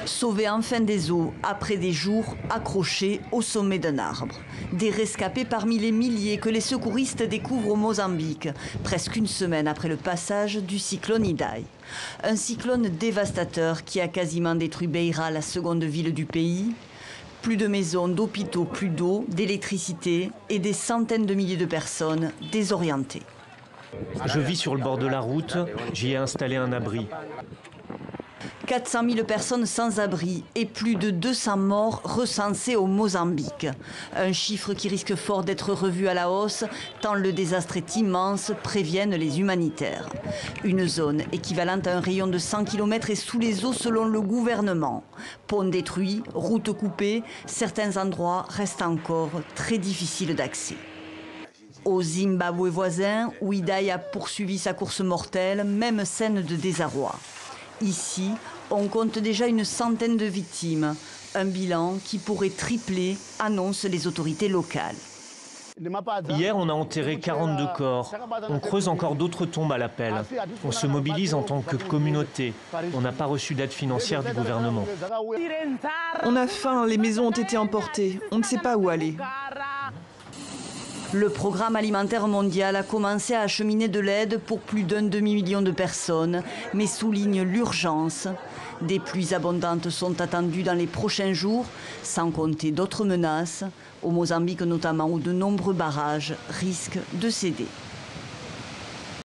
Sauvés enfin des eaux après des jours accrochés au sommet d'un arbre. Des rescapés parmi les milliers que les secouristes découvrent au Mozambique, presque une semaine après le passage du cyclone Idai. Un cyclone dévastateur qui a quasiment détruit Beira, la seconde ville du pays. Plus de maisons, d'hôpitaux, plus d'eau, d'électricité et des centaines de milliers de personnes désorientées. Je vis sur le bord de la route, j'y ai installé un abri. 400 000 personnes sans abri et plus de 200 morts recensés au Mozambique. Un chiffre qui risque fort d'être revu à la hausse, tant le désastre est immense, préviennent les humanitaires. Une zone équivalente à un rayon de 100 km est sous les eaux selon le gouvernement. Ponts détruits, routes coupées, certains endroits restent encore très difficiles d'accès. Au Zimbabwe voisin, où Idai a poursuivi sa course mortelle, même scène de désarroi. Ici, on compte déjà une centaine de victimes. Un bilan qui pourrait tripler, annoncent les autorités locales. Hier, on a enterré 42 corps. On creuse encore d'autres tombes à l'appel. On se mobilise en tant que communauté. On n'a pas reçu d'aide financière du gouvernement. On a faim, les maisons ont été emportées. On ne sait pas où aller. Le programme alimentaire mondial a commencé à acheminer de l'aide pour plus d'un demi-million de personnes, mais souligne l'urgence. Des pluies abondantes sont attendues dans les prochains jours, sans compter d'autres menaces, au Mozambique notamment, où de nombreux barrages risquent de céder.